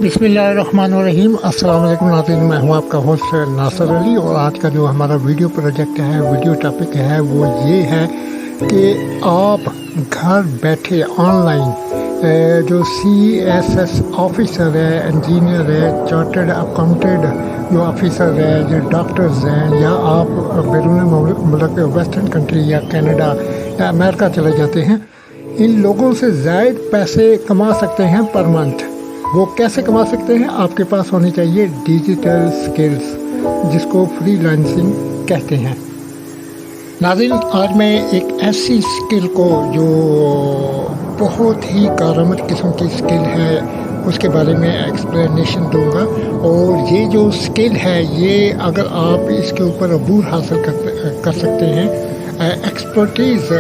बिस्मिल्लाहिर्रहमानिर्रहीम। अस्सलाम वालेकुम नाज़रीन, मैं हूँ आपका होस्ट नासिर अली। और आज का जो हमारा वीडियो प्रोजेक्ट है, वीडियो टॉपिक है, वो ये है कि आप घर बैठे ऑनलाइन जो CSS ऑफिसर है, इंजीनियर है, चार्टर्ड अकाउंटेंट जो ऑफिसर है, जो डॉक्टर्स हैं, या आप बैरून मुल्क वेस्टर्न कंट्री या कनाडा या अमेरिका चले जाते हैं, इन लोगों से ज़ायद पैसे कमा सकते हैं पर मंथ। वो कैसे कमा सकते हैं? आपके पास होनी चाहिए डिजिटल स्किल्स, जिसको फ्रीलांसिंग कहते हैं। नाज़रीन, आज मैं एक ऐसी स्किल को जो बहुत ही कारामद किस्म की स्किल है, उसके बारे में एक्सप्लेनेशन दूंगा। और ये जो स्किल है, ये अगर आप इसके ऊपर अबूर हासिल कर सकते हैं, एक्सपर्टीज़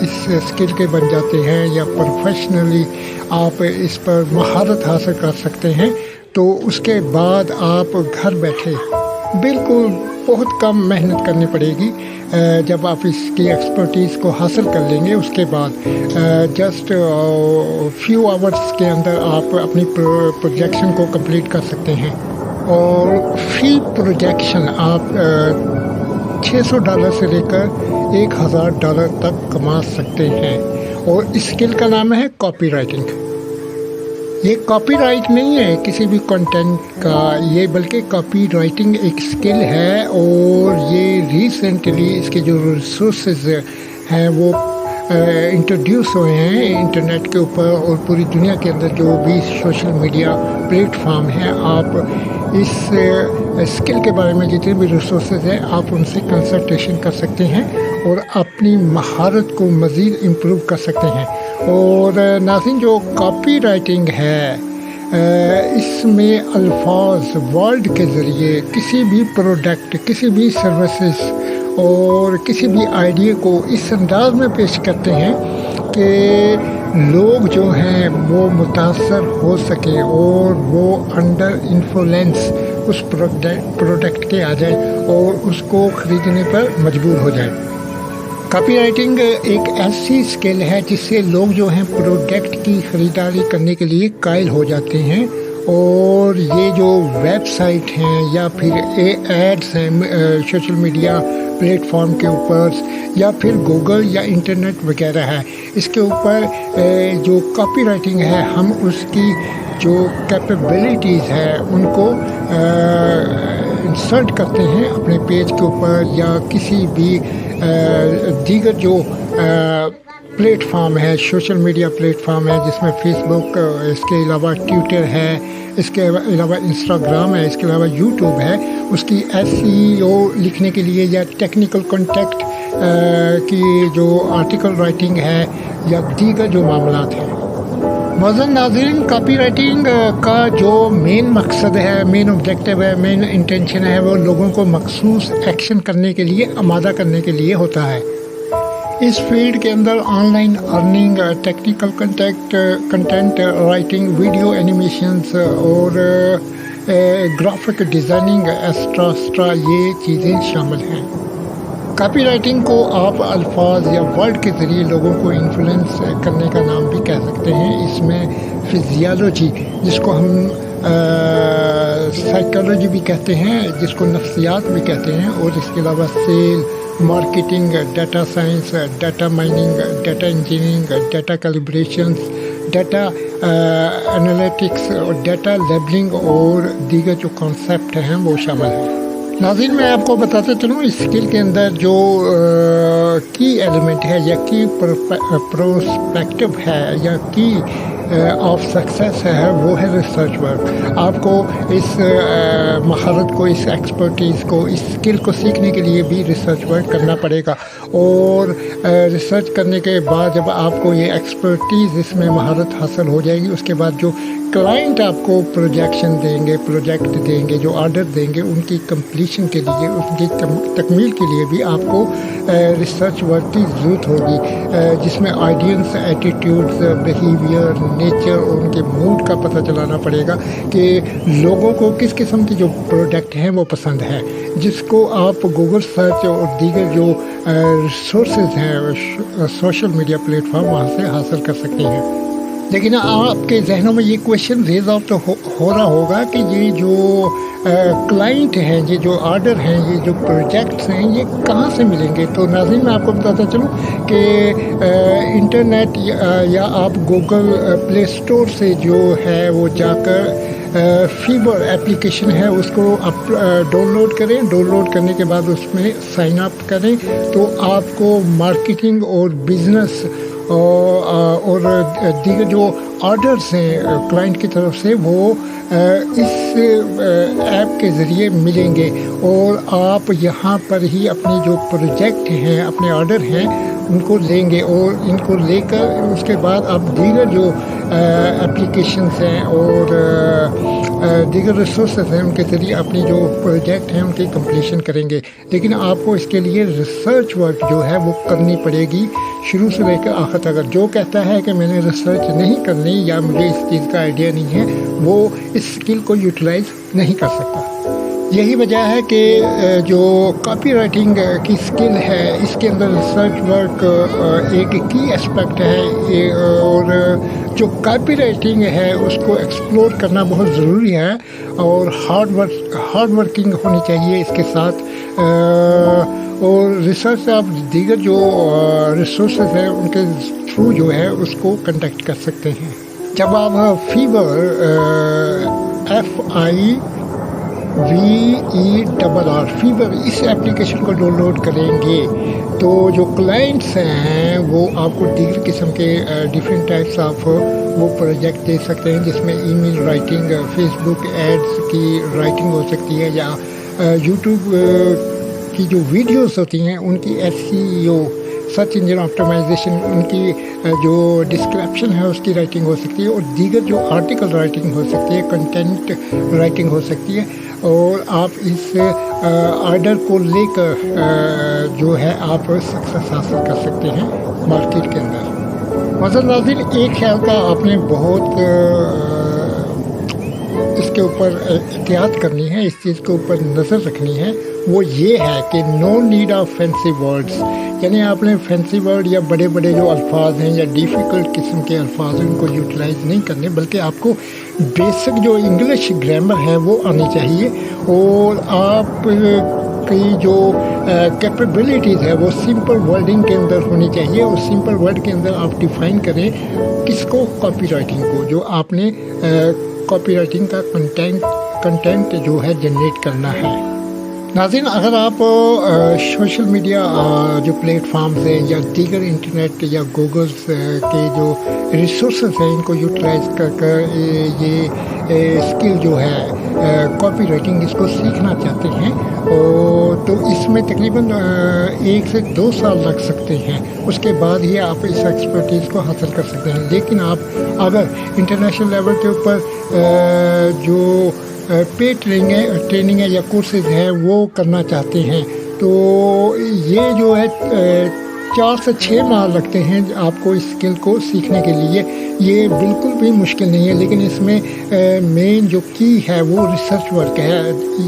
इस स्किल के बन जाते हैं, या प्रोफेशनली आप इस पर महारत हासिल कर सकते हैं, तो उसके बाद आप घर बैठे बिल्कुल बहुत कम मेहनत करनी पड़ेगी। जब आप इसकी एक्सपर्टीज़ को हासिल कर लेंगे, उसके बाद जस्ट फ्यू आवर्स के अंदर आप अपनी प्रोजेक्शन को कंप्लीट कर सकते हैं। और फी प्रोजेक्शन आप $600 से लेकर $1000 तक कमा सकते हैं। और इस स्किल का नाम है कॉपी राइटिंग। ये कॉपीराइट नहीं है किसी भी कंटेंट का, ये बल्कि कॉपी राइटिंग एक स्किल है। और ये रिसेंटली इसके जो रिसोर्सेज हैं वो इंट्रोड्यूस हुए हैं इंटरनेट के ऊपर, और पूरी दुनिया के अंदर जो भी सोशल मीडिया प्लेटफॉर्म हैं, आप इस स्किल के बारे में जितने भी रिसोर्सेज हैं, आप उनसे कंसल्टेशन कर सकते हैं और अपनी महारत को मज़ीद इम्प्रूव कर सकते हैं। और नाज़रीन, जो कॉपी राइटिंग है, इसमें अल्फाज वर्ड के ज़रिए किसी भी प्रोडक्ट, किसी भी सर्विसेज और किसी भी आइडिया को इस अंदाज में पेश करते हैं कि लोग जो हैं वो मुतासर हो सके और वो अंडर इन्फ्लुएंस उस प्रोडक्ट के आ जाए और उसको ख़रीदने पर मजबूर हो जाए। कॉपी राइटिंग एक ऐसी स्किल है जिससे लोग जो हैं प्रोडक्ट की ख़रीदारी करने के लिए कायल हो जाते हैं। और ये जो वेबसाइट हैं या फिर एड्स हैं सोशल मीडिया प्लेटफॉर्म के ऊपर, या फिर गूगल या इंटरनेट वगैरह है, इसके ऊपर जो कॉपी राइटिंग है, हम उसकी जो कैपेबिलिटीज़ है उनको इंसर्ट करते हैं अपने पेज के ऊपर, या किसी भी दीगर जो प्लेटफॉर्म है, सोशल मीडिया प्लेटफॉर्म है, जिसमें फेसबुक, इसके अलावा ट्विटर है, इसके अलावा इंस्टाग्राम है, इसके अलावा यूट्यूब है, उसकी SEO लिखने के लिए, या टेक्निकल कॉन्टेक्ट की जो आर्टिकल राइटिंग है, या दीगर जो मामलात हैं। मौजूद नाज़रीन, कॉपी राइटिंग का जो मेन मकसद है, मेन ऑब्जेक्टिव है, मेन इंटेंशन है, वो लोगों को मखसूस एक्शन करने के लिए आमादा करने के लिए होता है। इस फील्ड के अंदर online earning, technical content writing, video animations और ग्राफिक डिज़ाइनिंग एक्स्ट्रा ये चीज़ें शामिल हैं। कॉपी राइटिंग को आप अल्फाज या वर्ड के ज़रिए लोगों को इन्फ्लुएंस करने का नाम भी कह सकते हैं। इसमें फिजियोलॉजी, जिसको हम साइकोलॉजी भी कहते हैं, जिसको नफ्सियात भी कहते हैं, और इसके अलावा sale, marketing, data science, data mining, data engineering, data calibrations, data analytics और डाटा लेबलिंग और दीगर जो कॉन्सेप्ट हैं वो शामिल हैं। नाज़रीन, मैं आपको बताते चलूँ, इस स्किल के अंदर जो की एलिमेंट है, या की प्रोस्पेक्टिव है, या की ऑफ सक्सेस है, वो है रिसर्च वर्क। आपको इस महारत को, इस एक्सपर्टीज़ को, इस स्किल को सीखने के लिए भी रिसर्च वर्क करना पड़ेगा। और रिसर्च करने के बाद जब आपको ये एक्सपर्टीज़, इसमें महारत हासिल हो जाएगी, उसके बाद जो क्लाइंट आपको प्रोजेक्ट देंगे, जो ऑर्डर देंगे, उनकी कंप्लीशन के लिए, उनकी तकमील के लिए भी आपको रिसर्च वर्क की ज़रूरत होगी, जिसमें ऑडियंस एटीट्यूड्स, बिहेवियर, नेचर और उनके मूड का पता चलाना पड़ेगा कि लोगों को किस किस्म की जो प्रोडक्ट हैं वो पसंद है, जिसको आप गूगल सर्च और दीगर जो रिसोर्सेज हैं सोशल मीडिया प्लेटफॉर्म, वहाँ से हासिल कर सकते हैं। लेकिन आपके जहनों में ये क्वेश्चन रेज आउट तो हो रहा होगा कि ये जो क्लाइंट हैं, ये जो ऑर्डर हैं, ये जो प्रोजेक्ट्स हैं, ये कहाँ से मिलेंगे। तो नाज़रीन मैं आपको बताता चलूँ कि इंटरनेट या आप गूगल प्ले स्टोर से जो है वो जाकर फीवर एप्लीकेशन है उसको आप डाउनलोड करें। डाउनलोड करने के बाद उसमें साइन अप करें तो आपको मार्केटिंग और बिज़नेस और दीगर जो ऑर्डर्स हैं क्लाइंट की तरफ से वो इस ऐप के ज़रिए मिलेंगे और आप यहाँ पर ही अपने जो प्रोजेक्ट हैं, अपने ऑर्डर हैं, उनको लेंगे और इनको लेकर उसके बाद आप दीगर जो एप्लीकेशंस हैं और दीगर रिसोर्सेज हैं उनके ज़रिए अपनी जो प्रोजेक्ट हैं उनकी कंप्लीशन करेंगे। लेकिन आपको इसके लिए रिसर्च वर्क जो है वो करनी पड़ेगी शुरू से लेकर आखिर तक। जो कहता है कि मैंने रिसर्च नहीं करनी या मुझे इस चीज़ का आइडिया नहीं है वो इस स्किल को यूटिलाइज नहीं कर सकता। यही वजह है कि जो कॉपी राइटिंग की स्किल है इसके अंदर रिसर्च वर्क एक की एस्पेक्ट है और जो कॉपी राइटिंग है उसको एक्सप्लोर करना बहुत ज़रूरी है और हार्ड वर्किंग होनी चाहिए इसके साथ। और रिसर्च आप दीगर जो रिसोर्सेज हैं उनके थ्रू जो है उसको कंडक्ट कर सकते हैं। जब आप फीवर FIVER फीवर इस एप्लीकेशन को डाउनलोड करेंगे तो जो क्लाइंट्स हैं वो आपको दीगर किस्म के डिफरेंट टाइप्स ऑफ वो प्रोजेक्ट दे सकते हैं जिसमें ईमेल राइटिंग, फेसबुक एड्स की राइटिंग हो सकती है या यूट्यूब की जो वीडियोस होती हैं उनकी SEO सर्च इंजन ऑप्टिमाइजेशन, उनकी जो डिस्क्रिप्शन है उसकी राइटिंग हो सकती है और दीगर जो आर्टिकल राइटिंग हो सकती है, कंटेंट राइटिंग हो सकती है और आप इस ऑर्डर को लेकर जो है आप सक्सेस हासिल कर सकते हैं मार्केट के अंदर। मज़र नाज़रीन एक ख्याल का आपने बहुत इसके ऊपर एहतियात करनी है, इस चीज़ के ऊपर नज़र रखनी है, वो ये है कि no need of fancy words, यानी आपने फैंसी वर्ड या बड़े बड़े जो अल्फाज हैं या डिफ़िकल्ट किस्म के अल्फाज हैं उनको यूटिलाइज़ नहीं करने, बल्कि आपको बेसिक जो इंग्लिश ग्रामर है वो आनी चाहिए और आप की जो कैपेबिलिटीज़ है वो सिंपल वर्डिंग के अंदर होनी चाहिए और सिंपल वर्ड के अंदर आप डिफ़ाइन करें किसको, कॉपी राइटिंग को, जो आपने कॉपी राइटिंग का कंटेंट जो है जनरेट करना है। नाज़रीन अगर आप सोशल मीडिया जो प्लेटफॉर्म्स हैं या दीगर इंटरनेट या गूगल्स के जो रिसोर्सेज हैं इनको यूटिलाइज कर ये स्किल जो है कॉपी राइटिंग इसको सीखना चाहते हैं और तो इसमें तकरीबन 1 से 2 साल लग सकते हैं, उसके बाद ही आप इस एक्सपर्टीज़ को हासिल कर सकते हैं। लेकिन आप अगर इंटरनेशनल लेवल के ऊपर जो पेड ट्रेनिंग है या कोर्सेज हैं वो करना चाहते हैं तो ये जो है 4 से 6 माह लगते हैं आपको इस स्किल को सीखने के लिए। ये बिल्कुल भी मुश्किल नहीं है, लेकिन इसमें मेन जो की है वो रिसर्च वर्क है,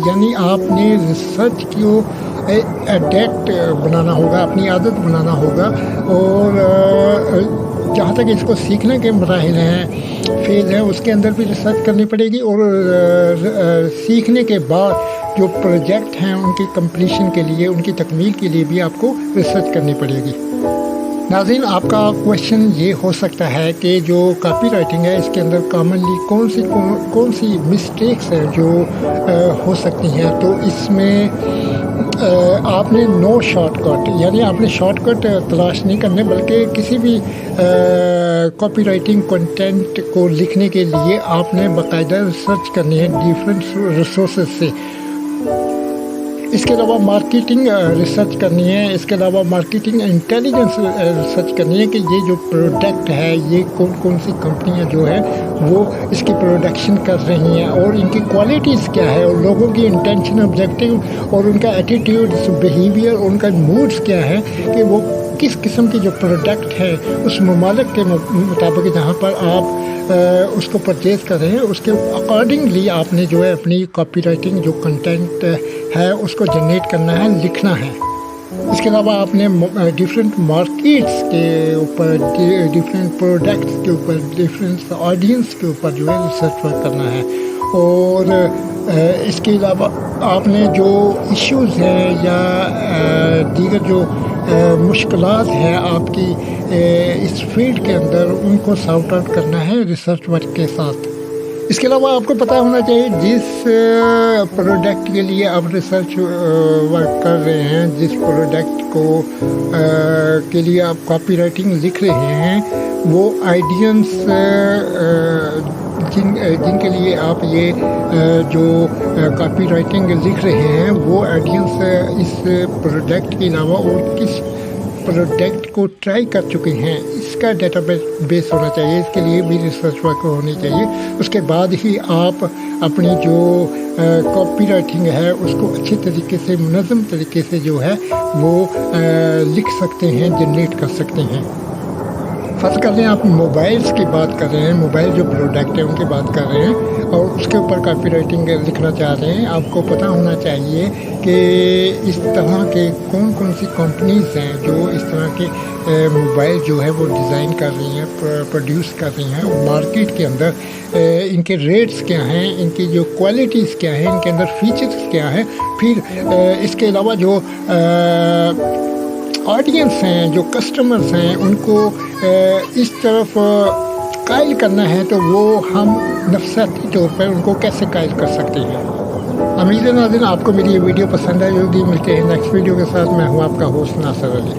यानी आपने रिसर्च को एडेप्ट बनाना होगा, अपनी आदत बनाना होगा और जहाँ तक इसको सीखने के मराहिल हैं, फेज़ है, उसके अंदर भी रिसर्च करनी पड़ेगी और सीखने के बाद जो प्रोजेक्ट हैं उनकी कंप्लीशन के लिए, उनकी तकमील के लिए भी आपको रिसर्च करनी पड़ेगी। नाज़रीन आपका क्वेश्चन ये हो सकता है कि जो कॉपी राइटिंग है इसके अंदर कॉमनली कौन सी मिस्टेक्स हैं जो हो सकती हैं। तो इसमें आपने नो शॉर्टकट, यानी आपने शॉर्टकट तलाश नहीं करने, बल्कि किसी भी कॉपी राइटिंग कंटेंट को लिखने के लिए आपने बाकायदा रिसर्च करनी है डिफरेंट रिसोर्सेज से। इसके अलावा मार्केटिंग रिसर्च करनी है, इसके अलावा मार्केटिंग इंटेलिजेंस रिसर्च करनी है कि ये जो प्रोडक्ट है ये कौन सी कंपनियां जो है वो इसकी प्रोडक्शन कर रही हैं और इनकी क्वालिटीज़ क्या है और लोगों की इंटेंशन, ऑब्जेक्टिव और उनका एटीट्यूड, बिहेवियर, उनका मूड्स क्या है कि वो किस किस्म की जो प्रोडक्ट है उस ममालिक के मुताबिक जहाँ पर आप उसको परचेज़ कर रहे हैं उसके अकॉर्डिंगली आपने जो है अपनी कॉपी राइटिंग जो कंटेंट है उसको जनरेट करना है, लिखना है। اس کے علاوہ آپ نے ڈفرینٹ مارکیٹس کے اوپر، ڈفرینٹ پروڈکٹس کے اوپر، ڈفرینٹ آڈینس کے اوپر جو ہے ریسرچ ورک کرنا ہے. اور اس کے علاوہ آپ نے جو ایشوز ہیں یا دیگر جو مشکلات ہیں آپ کی اس فیلڈ کے اندر، ان کو سارٹ آؤٹ کرنا ہے ریسرچ ورک کے ساتھ. اس کے علاوہ آپ کو پتہ ہونا چاہیے جس پروڈکٹ کے لیے آپ ریسرچ ورک کر رہے ہیں، جس پروڈکٹ کو کے لیے آپ کاپی رائٹنگ لکھ رہے ہیں، وہ آئیڈینس جن کے لیے آپ یہ جو کاپی رائٹنگ لکھ رہے ہیں، وہ آئیڈینس اس پروڈکٹ کے علاوہ اور کس پروڈکٹ کو ٹرائی کر چکے ہیں، اس کا ڈیٹا بیس ہونا چاہیے. اس کے لیے بھی ریسرچ ورک ہونی چاہیے. اس کے بعد ہی آپ اپنی جو کاپی رائٹنگ ہے اس کو اچھے طریقے سے، منظم طریقے سے جو ہے وہ لکھ سکتے ہیں، جنریٹ کر سکتے ہیں. فرض کر لیں آپ موبائلس کی بات کر رہے ہیں، موبائل جو پروڈکٹ ہے ان کی بات کر رہے ہیں اور اس کے اوپر کاپی رائٹنگ لکھنا چاہ رہے ہیں. آپ کو پتہ ہونا چاہیے کہ اس طرح کے کون کون سی کمپنیز ہیں جو اس طرح کے موبائل جو ہے وہ ڈیزائن کر رہی ہیں، پروڈیوس کر رہی ہیں. اور مارکیٹ کے اندر ان کے ریٹس کیا ہیں، ان کی جو کوالٹیز کیا ہیں، ان کے اندر فیچرز کیا ہیں. پھر اس کے علاوہ جو آڈینس ہیں، جو کسٹمرز ہیں، ان کو اس طرف قائل کرنا ہے تو وہ ہم نفسیاتی طور پر ان کو کیسے قائل کر سکتے ہیں. امید ہے ناظرین آپ کو میری یہ ویڈیو پسند آئی ہوگی. ملتے ہیں نیکسٹ ویڈیو کے ساتھ. میں ہوں آپ کا ہوسٹ ناصر علی.